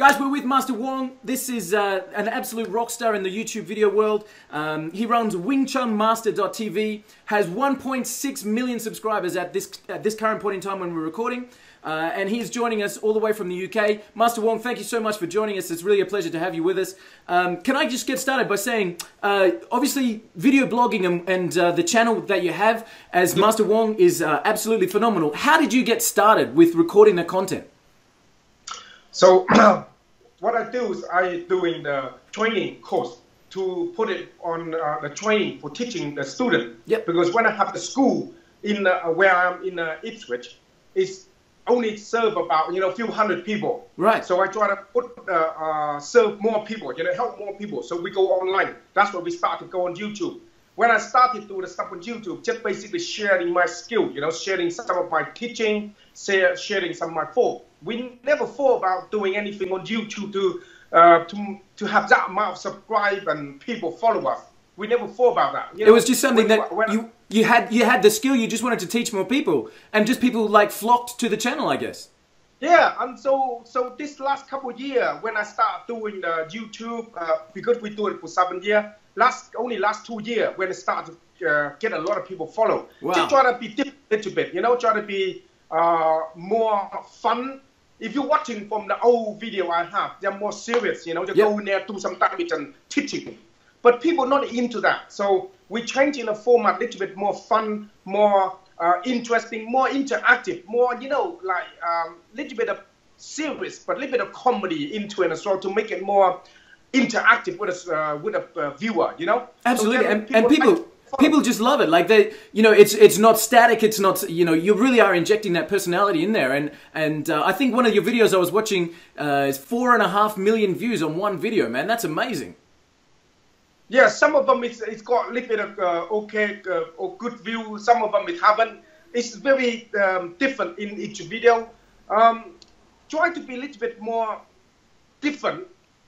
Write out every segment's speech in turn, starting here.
Guys, we're with Master Wong. This is an absolute rock star in the YouTube video world. He runs WingChunMaster.tv, has 1.6 million subscribers at this current point in time when we're recording. And he's joining us all the way from the UK. Master Wong, thank you so much for joining us. It's really a pleasure to have you with us. Can I just get started by saying, obviously, video blogging and the channel that you have as Master Wong is absolutely phenomenal. How did you get started with recording the content? So what I do is I doing the training course to put it on the training for teaching the student. Yep. Because when I have the school in where I'm in Ipswich, it's only serve about a few hundred people. Right. So I try to put serve more people, help more people. So we go online. That's where we started to go on YouTube. When I started doing the stuff on YouTube, just basically sharing my skill, sharing some of my teaching, sharing some of my thought. We never thought about doing anything on YouTube to have that amount of subscribe and people follow us. We never thought about that. It was just something that you had the skill. You just wanted to teach more people, and just people like flocked to the channel, I guess. Yeah, and so this last couple of years when I started doing the YouTube, because we do it for 7 years, only last 2 years when I started to get a lot of people follow. Wow. Just try to be different a little bit, try to be more fun. If you're watching from the old video I have, they're more serious, just go in there, do some damage and teaching. But people not into that. So we're changing the format a little bit more fun, more interesting, more interactive, more, like little bit of serious, but a little bit of comedy into it as well to make it more interactive with a viewer, Absolutely, so and people just love it. Like it's not static. It's not, you really are injecting that personality in there. And I think one of your videos I was watching is 4.5 million views on one video. Man, that's amazing. Yeah, some of them it's got a little bit of okay or good view. Some of them it haven't. It's very different in each video. Try to be a little bit more different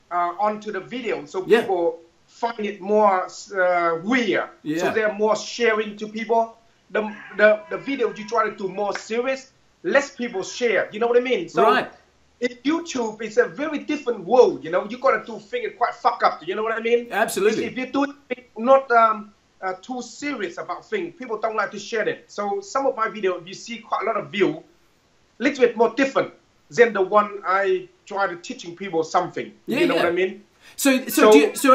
onto the video, so people find it more weird. Yeah. So they're more sharing to people. The video you try to do more serious, less people share. You know what I mean? So right. In YouTube, it's a very different world. You got to do things quite fuck up. You know what I mean? Absolutely. If you do it not too serious about things, people don't like to share it. So some of my videos, you see quite a lot of view, little bit more different than the one I try to teaching people something. Yeah, you know what I mean? So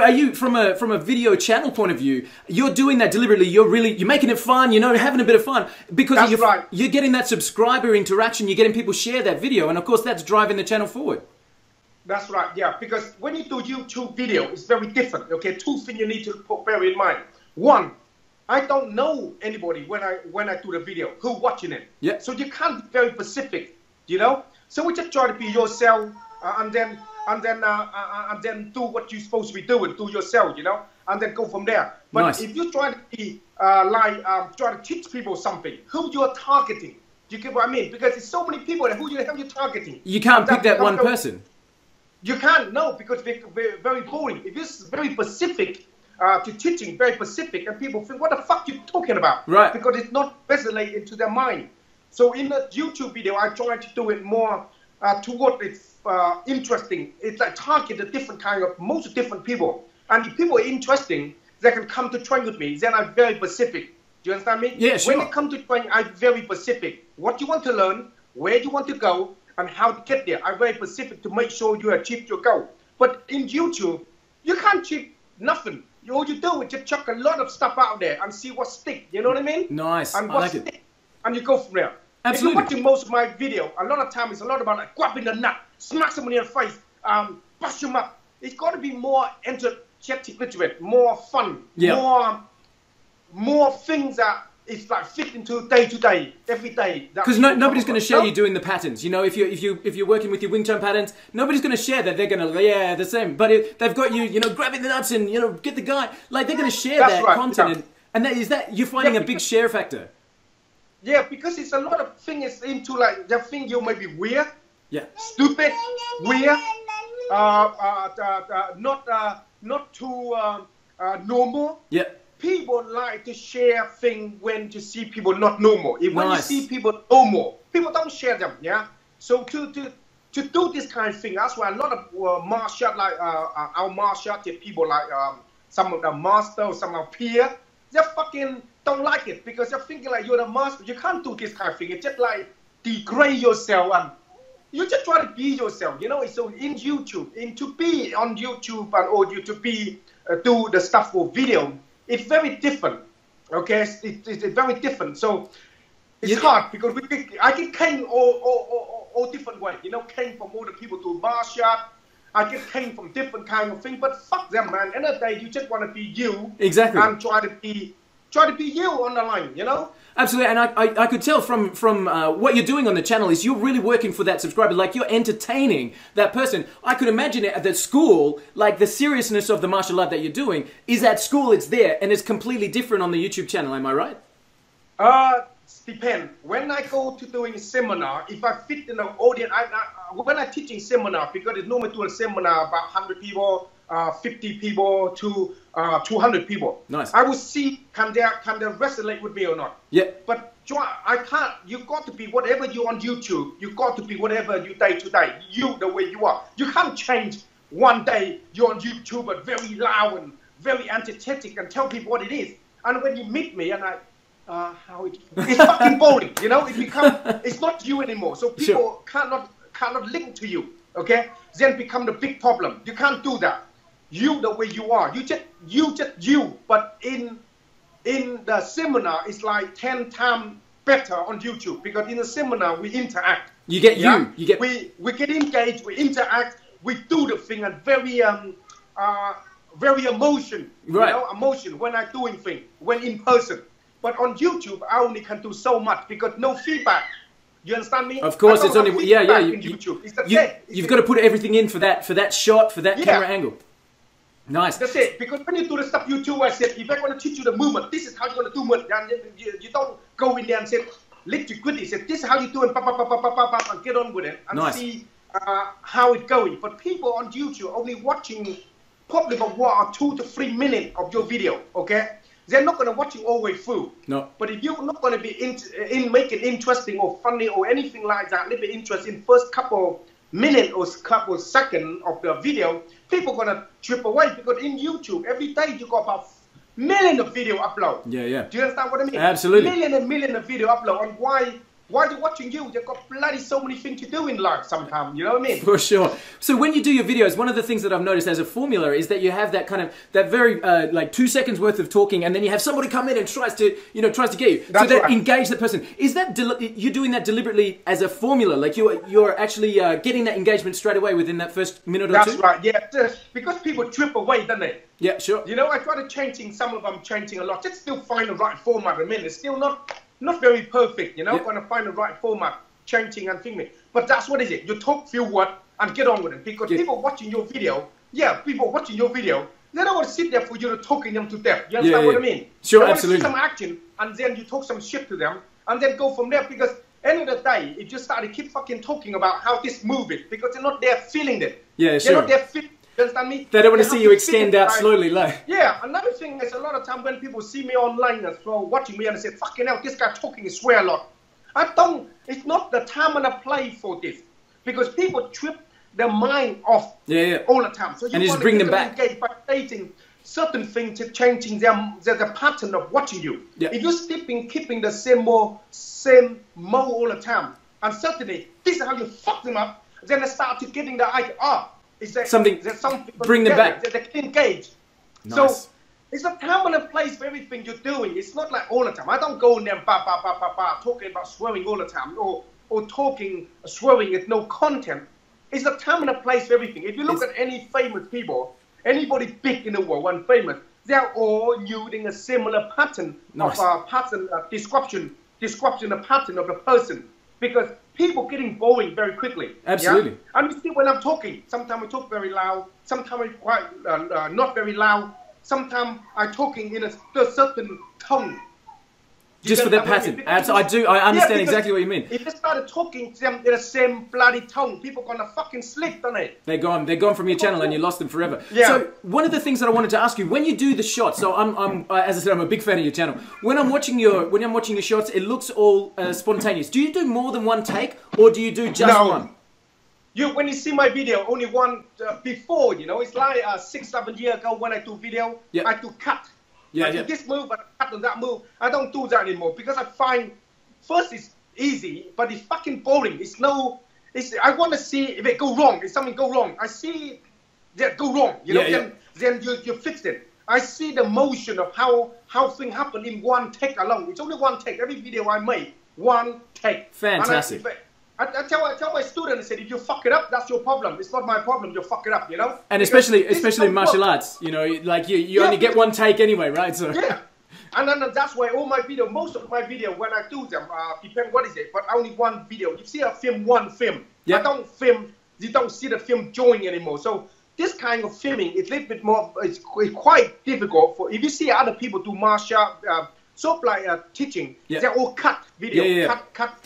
are you from a video channel point of view? You're doing that deliberately. You're making it fun. Having a bit of fun because you're getting that subscriber interaction. You're getting people share that video, and of course that's driving the channel forward. That's right. Yeah, because when you do YouTube video, it's very different. Okay, two things you need to bear in mind. One, I don't know anybody when I do the video who watching it. Yeah. So you can't be very specific. So we just try to be yourself, and then do what you're supposed to be doing, do yourself, and then go from there. But nice. If you try to be try to teach people something, who you're targeting, do you get what I mean? Because there's so many people that who you're targeting. You can't pick that one person. You can't, no, because they're very boring. If it's very specific to teaching, very specific, and people think, what the fuck you talking about? Right. Because it's not resonate into their mind. So in the YouTube video, I try to do it more toward it's interesting. It's like target a different kind of, most different people. And if people are interesting, they can come to train with me. Then I'm very specific. Do you understand me? Yeah, sure. When they come to train, I'm very specific. What you want to learn, where you want to go, and how to get there. I'm very specific to make sure you achieve your goal. But in YouTube, you can't achieve nothing. All you do is just chuck a lot of stuff out there and see what stick. You know what I mean? Nice. And I what like stick, it. and you go from there. Absolutely. If you're watching most of my video, a lot of time it's a lot about like grabbing the nut, smack someone in the face, bust them up. It's got to be more energetic, little bit, more fun, more things that it's like fit into day to day, every day. Because nobody's going to share you doing the patterns. If you're working with your Wing Chun patterns, nobody's going to share that. They're going to the same. But if they've got you, grabbing the nuts and get the guy. Like they're going to share that content, and that you're finding a big share factor. Yeah, because it's a lot of things into like the thing you may be weird, stupid, weird, not too normal. Yeah. People like to share things when you see people not normal. If when you Nice. see people normal, people don't share them. Yeah. So to to do this kind of thing. That's why a lot of martial art, like our martial art people, like some of the master, some of peer, they fucking don't like it because they're thinking like you're the master. You can't do this kind of thing. It's just like degrade yourself and you just try to be yourself. You know, so in YouTube, to be on YouTube or you to be do the stuff for video, it's very different. Okay, it's very different. So it's hard because I get came all different way. You know, came from all the people to martial art. I get came from different kind of thing. But fuck them, man. End of the day, you just want to be you. Exactly. And try to be you on the line. You know. Absolutely, and I could tell from what you're doing on the channel is you're really working for that subscriber, like you're entertaining that person. I could imagine it at the school, like the seriousness of the martial art that you're doing is at school, it's there, and it's completely different on the YouTube channel, am I right? Depend. When I go to doing a seminar, if I fit in the audience, when I teaching seminar, because it's normally do a seminar about 100 people, 50 people to 200 people. Nice. I will see can they resonate with me or not. Yeah. But I can't. You got to be whatever you on YouTube. You got to be whatever you day to day. You the way you are. You can't change one day you're on YouTube but very loud and very antithetic and tell people what it is. And when you meet me and it's fucking boring. You know, it's not you anymore. So people cannot link to you. Okay, then become the big problem. You can't do that. You the way you are. You just you. But in the seminar, it's like 10 times better on YouTube because in the seminar we interact. You get we get engaged. We interact. We do the thing and very emotion. Right. You know, emotion when I'm doing thing when in person. But on YouTube, I only can do so much because no feedback. You understand me? Of course, it's only in YouTube. You've got to put everything in for that shot, for that camera angle. Nice. That's it. Because when you do the stuff YouTube, I said, if I'm going to teach you the movement, this is how you're going to do it. And you don't go in there and say, liquidity. Say, this is how you do it, and get on with it and see how it's going. But people on YouTube only watching probably about 2 to 3 minutes of your video. Okay. They're not going to watch you all the way through. No. But if you're not going to be make it interesting or funny or anything like that, a little bit interesting, first couple minutes or couple seconds of the video, people are going to trip away because in YouTube, every day you got about millions of video upload. Yeah, yeah. Do you understand what I mean? Absolutely. Millions of video upload. And why they're watching you? They've got bloody so many things to do in life sometimes, you know what I mean? For sure. So when you do your videos, one of the things that I've noticed as a formula is that you have that kind of, that very, like 2 seconds worth of talking and then you have somebody come in and tries to get you. That's so that right. Engage the person. Is that, you're doing that deliberately as a formula? Like you're actually getting that engagement straight away within that first minute or two? That's right, yeah. Because people trip away, don't they? Yeah, sure. You know, I try to changing, some of them changing a lot. Just still find the right format. I mean, it's still not very perfect, you know, going to find the right format, changing and thinking. But that's what is it. You talk few words and get on with it. Because people watching your video, they don't want to sit there for you to talking them to death. You understand what I mean? Sure, they absolutely. Want to see some action and then you talk some shit to them and then go from there. Because end of the day, if you start to keep fucking talking about how this move is, because they're not there feeling it. Yeah, sure. They're not there feeling. You understand me? They don't want to see you extend out slowly, like. Yeah, another thing is a lot of time when people see me online as well, watching me and they say, fucking hell, this guy talking is swear a lot. It's not the time and the place for this. Because people trip their mind off all the time. So you just bring them back. By stating certain things to changing the pattern of watching you. Yeah. If you're keeping the same mode all the time, and certainly this is how you fuck them up, then they start to getting the idea, something bring them back. They can engage. Nice. So it's a time and a place for everything you're doing. It's not like all the time. I don't go in there talking about swearing all the time or swearing with no content. It's a time and a place for everything. If you look at any famous people, anybody big in the world, one famous, they're all using a similar pattern of description the pattern of the person. Because people getting boring very quickly. Absolutely. Yeah? And you see when I'm talking, sometimes I talk very loud, sometimes I quite not very loud, sometimes I'm talking in a certain tone. Just for that pattern. I understand exactly what you mean. If they started talking to them in the same bloody tone, people are going to fucking slip, don't they? They're gone from your channel and you lost them forever. Yeah. So one of the things that I wanted to ask you, when you do the shots, so as I said, I'm a big fan of your channel. When I'm watching your shots, it looks all spontaneous. Do you do more than one take or do you do just one? when you see my video, only one before, you know, it's like 6-7 years ago when I do video, I do cut. I do this move, but I cut on that move. I don't do that anymore because I find first it's easy, but it's fucking boring. I want to see if it go wrong, if something go wrong. I see that go wrong, you know, then you fix it. I see the motion of how things happen in one take alone. It's only one take. Every video I make, one take. Fantastic. I tell my students, I said, if you fuck it up, that's your problem. It's not my problem. You fuck it up, you know. And especially in martial arts, you know, like you only get one take anyway, right? So and then that's why all my video, most of my video, when I do them, depend what is it, but only one video. You see a film, one film. I don't film. You don't see the film join anymore. So this kind of filming is a little bit more. It's quite difficult for if you see other people do martial, sort of like teaching. They're all cut video, cut.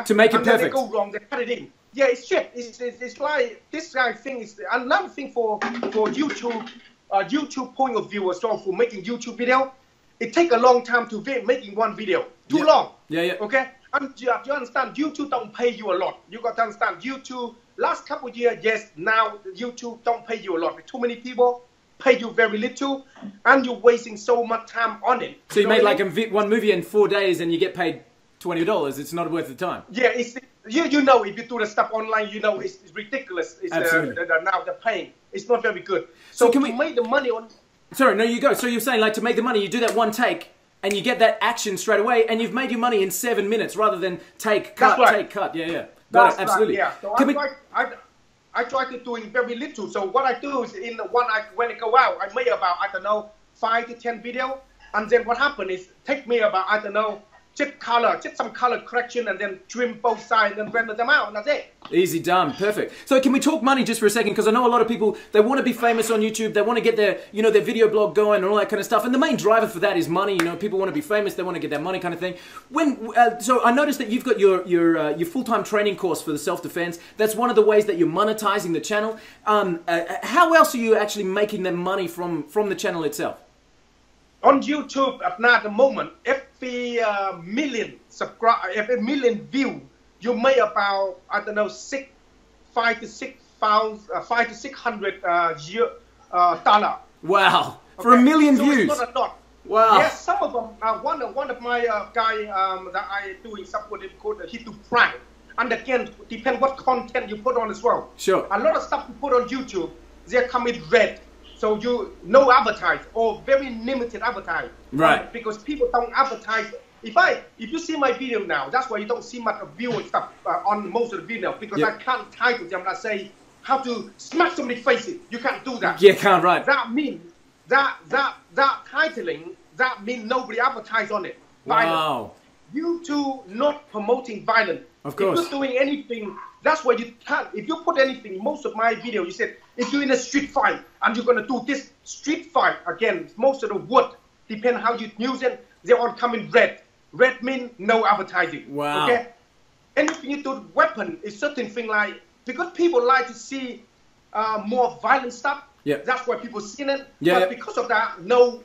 To make it perfect. They go wrong, they cut it in. Yeah, it's shit. It's like this kind of thing is another thing for YouTube. YouTube point of view as well for making YouTube video. It take a long time to making one video. Too long. Okay. And you understand? YouTube don't pay you a lot. You got to understand. YouTube last couple of years, yes. Now YouTube don't pay you a lot. Too many people pay you very little, and you're wasting so much time on it. So you made like one movie in 4 days, and you get paid $20. It's not worth the time. Yeah, you know, if you do the stuff online, you know it's ridiculous. Absolutely. Now the paying, it's not very good. So can we make the money on? Sorry, no, you go. So you're saying like to make the money, you do that one take, and you get that action straight away, and you've made your money in 7 minutes rather than take, cut, take, cut. Yeah. Got it. Absolutely. Right, yeah. So I try to do very little. So what I do is when I go out, I make about 5 to 10 video, and then what happens is take me about just some color correction and then trim both sides and render them out, and that's it. Easy done, perfect. So can we talk money just for a second? Because I know a lot of people, they want to be famous on YouTube, they want to get their, you know, their video blog going and all that kind of stuff. And the main driver for that is money. You know, people want to be famous, they want to get their money kind of thing. So I noticed that you've got your full-time training course for the self-defense. That's one of the ways that you're monetizing the channel. How else are you actually making the money from the channel itself? On YouTube at the moment, every million view, you make about $500 to $600 Wow! For a million views. It's not a lot. Wow. Yes, some of them. One of my guy that I doing support called he do prank, and again depend what content you put on as well. Sure. A lot of stuff you put on YouTube, they come with red. So no advertise or very limited advertise. Right. Because people don't advertise. If you see my video now, that's why you don't see much view and stuff on most of the video, because I can't title them and say how to smash somebody's face. You can't do that. Yeah, can't, right. That means that titling, that means nobody advertise on it. Wow. YouTube not promoting violence. Of course. If you're doing anything, that's why you can't. If you put anything, most of my video, you said, if you're in a street fight and you're going to do this street fight, again, most of the word, depend how you use it, they all come in red. Red means no advertising. Wow. Okay? Anything you do weapon is certain thing like, because people like to see more violent stuff. Yeah. That's why people seen it. Yeah. But because of that, no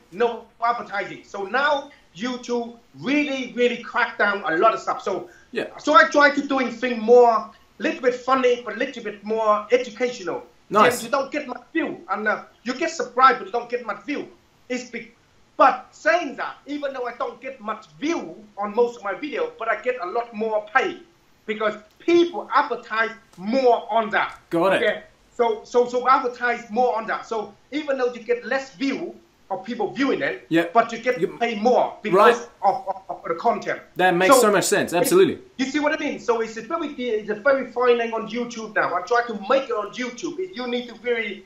advertising. So now YouTube really crack down a lot of stuff. So so I try to doing things more, little bit funny, but a little bit more educational. Nice. Then you don't get much view, and you get subscribed, but you don't get much view. It's big. But saying that, even though I don't get much view on most of my videos, but I get a lot more pay because people advertise more on that. Got it. Okay? So advertise more on that. So even though you get less view of people viewing it, but you get paid more because of the content. That makes so much sense. Absolutely. You see what I mean? So it's a very fine thing on YouTube now. I try to make it on YouTube. You need to really.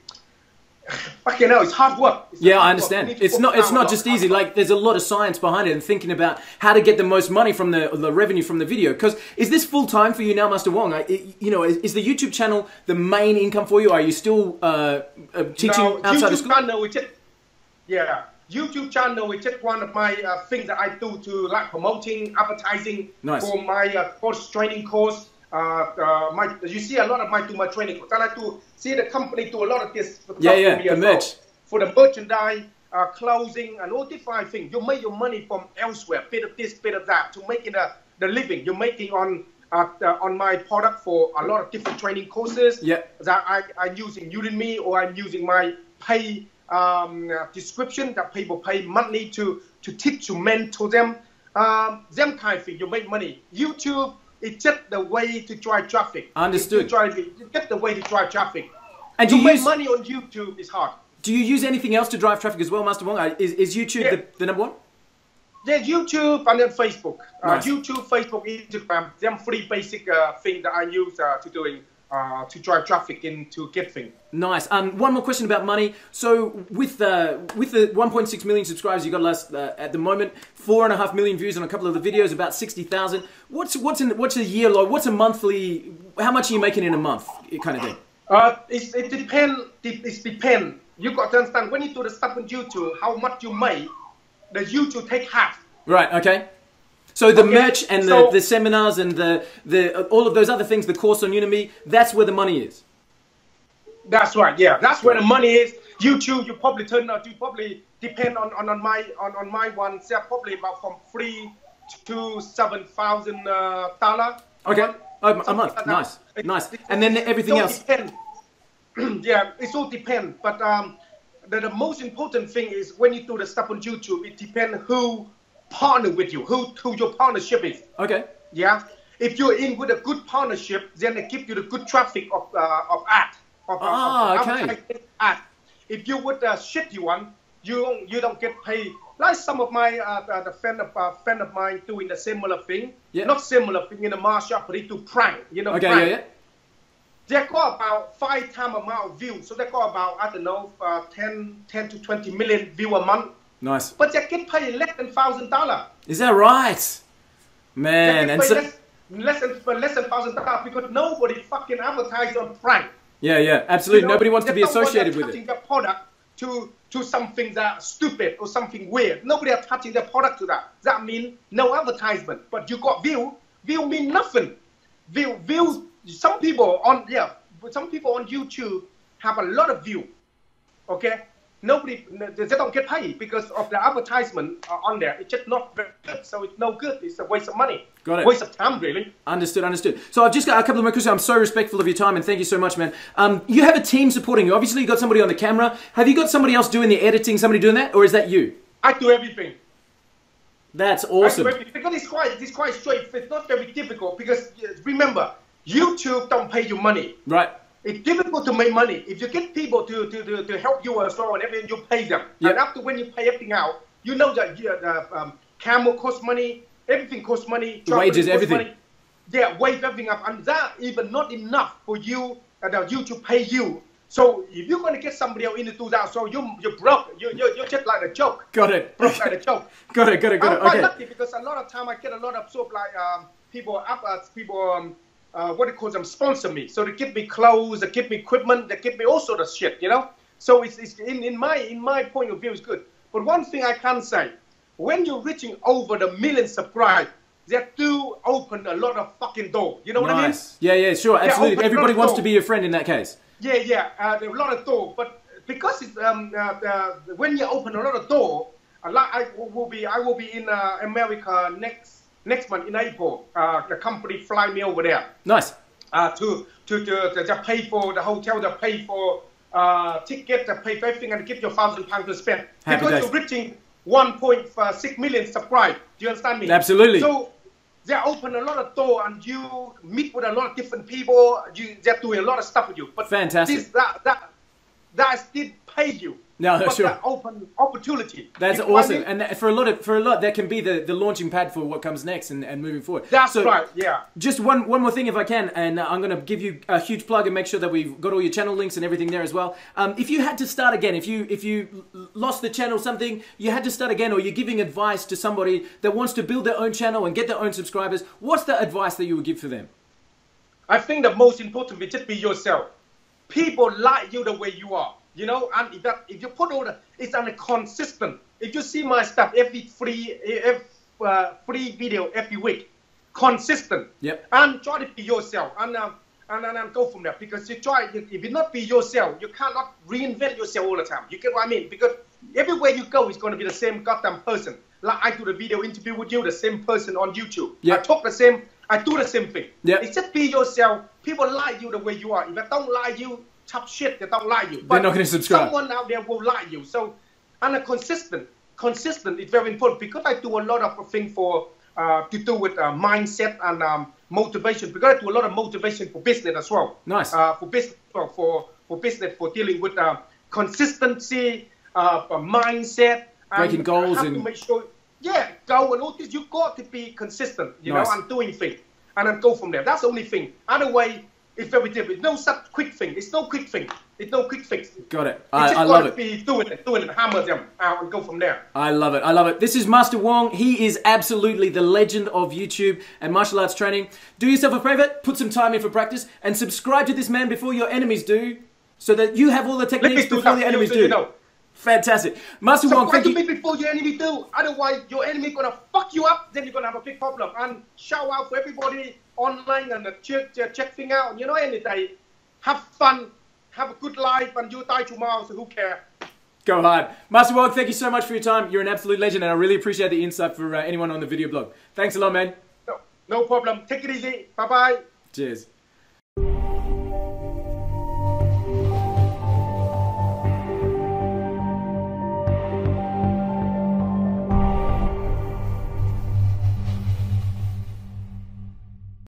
Fucking hell, it's hard work. I understand. It's not just easy. Like, there's a lot of science behind it and thinking about how to get the most money from the revenue from the video. Because is this full time for you now, Master Wong? You know, is the YouTube channel the main income for you? Are you still teaching outside of school? YouTube channel is just one of my things that I do to like promoting, advertising for my course training course. You see a lot of my training course. I like to see the company do a lot of this. The merch. For the merchandise, clothing, and all different things. You make your money from elsewhere, bit of this, bit of that, to making the living. You're making on on my product for a lot of different training courses that I'm using Udemy, or I'm using my pay description that people pay monthly to teach, to mentor them. Them kind of thing, you make money. YouTube is just the way to drive traffic. Understood. You get the way to drive traffic. And to make money on YouTube is hard. Do you use anything else to drive traffic as well, Master Wong? Is YouTube the number one? Yeah, YouTube and then Facebook. Nice. YouTube, Facebook, Instagram. Them three basic things that I use to drive traffic in, to get things. Nice. One more question about money. So with the 1.6 million subscribers you got at the moment, 4.5 million views on a couple of the videos, about 60,000. What's a year like? What's a monthly? How much are you making in a month? Kind of thing. It depends. It depends. You got to understand, when you do the stuff on YouTube, how much you make, the YouTube take half. Right. Okay. So the merch and the seminars and the all of those other things, the course on Udemy, that's where the money is. That's right. Yeah, that's where the money is. YouTube, you probably depend on my one. They're probably about from $3,000 to $7,000. Okay. A month. Nice. Nice. And then everything else. Yeah, it all depends. But the most important thing is when you do the stuff on YouTube, it depends who partner with you, who your partnership is. Okay. Yeah. If you're in with a good partnership, then they give you the good traffic of ad. Okay. Ad. If you with a shitty one, you don't get paid. Like some of my friend of mine doing the similar thing. Yeah. Not similar thing in the martial, but they do prank. You know. Okay. Prank. Yeah. They got about 5 times amount of views. So they got about, I don't know, 10 to 20 million views a month. Nice. But they get paid less than $1,000. Is that right? Man. And so less than $1,000 because nobody fucking advertises on prank. Yeah, yeah, absolutely. You know, nobody wants to be associated with it. Their product to something that's stupid or something weird. Nobody is touching their product to that. That means no advertisement. But you got view. View mean nothing. View. Some people on YouTube have a lot of view. Okay, they don't get paid because of the advertisement on there. It's just not very good, so it's no good. It's a waste of money. Got it. Waste of time, really. Understood, understood. So I've just got a couple of more questions. I'm so respectful of your time, and thank you so much, man. You have a team supporting you. Obviously, you got somebody on the camera. Have you got somebody else doing the editing? Somebody doing that, or is that you? I do everything. That's awesome. Because it's quite straight. It's not very difficult because remember, YouTube don't pay you money. Right. It's difficult to make money. If you get people to help you as well and everything, you pay them. Yep. And after when you pay everything out, you know that camera costs money, everything costs money. Wages, everything. Money. Yeah, wage everything up. And that even not enough for you to pay you. So if you're going to get somebody else in to do that, so you're broke. You're just like a joke. Got it. Broke like a joke. Got it. I'm quite lucky because a lot of time I get a lot of sort of like people what they call them, sponsor me. So they give me clothes, they give me equipment, they give me all sort of shit, you know. So it's in my point of view, it's good. But one thing I can say, when you're reaching over the 1 million subscribers, they do open a lot of fucking door. You know what I mean? Yeah, yeah, sure, absolutely. Everybody wants to be your friend in that case. Yeah, yeah, there are a lot of door. But because it's when you open a lot of door, I will be in America next month in April. The company fly me over there. Nice. To pay for the hotel, to pay for ticket, to pay for everything, and give you £1,000 to spend. Happy because days. You're reaching 1.6 million subscribers. Do you understand me? Absolutely. So they open a lot of doors, and you meet with a lot of different people. They're doing a lot of stuff with you. But fantastic. That still pay you. No, but sure. That open opportunity. That's awesome, and for a lot, that can be the launching pad for what comes next and moving forward. That's right. Yeah. Just one more thing, if I can, and I'm going to give you a huge plug and make sure that we've got all your channel links and everything there as well. If you had to start again, if you lost the channel, something you had to start again, or you're giving advice to somebody that wants to build their own channel and get their own subscribers, what's the advice that you would give for them? I think the most important is just be yourself. People like you the way you are. You know, and if you put all it's on a consistent. If you see my stuff every free video every week, consistent. Yep. And try to be yourself, and go from there. Because if you not be yourself, you cannot reinvent yourself all the time. You get what I mean? Because everywhere you go, it's going to be the same goddamn person. like I do the video interview with you, the same person on YouTube. Yep. I talk the same, I do the same thing. Yep. It's just be yourself. People like you the way you are. If they don't like you, tough shit, they don't like you. They're not going to subscribe. Someone out there will like you. So, and a consistent is very important, because I do a lot of things for to do with mindset and motivation. Because I do a lot of motivation for business as well. Nice. For business, for business, for dealing with consistency, mindset, breaking goals, and to make sure, go and all this. You got to be consistent, you know, and doing things, and then go from there. That's the only thing. Other way, it's very difficult. No such quick thing. It's no quick thing. It's no quick fix. Got it. I love it. Be doing it, hammer them out and go from there. I love it. I love it. This is Master Wong. He is absolutely the legend of YouTube and martial arts training. Do yourself a favor, put some time in for practice, and subscribe to this man before your enemies do, so that you have all the techniques before the enemies do. You know. Fantastic. Master Wong, thank you. Before your enemy do. Otherwise, your enemy gonna fuck you up. Then you're gonna have a big problem. And shout out for everybody online and check things out. You know, any day, have fun, have a good life, and you die tomorrow. So who cares? Go hard, Master Wong. Thank you so much for your time. You're an absolute legend, and I really appreciate the insight for anyone on the video blog. Thanks a lot, man. No problem. Take it easy. Bye bye. Cheers.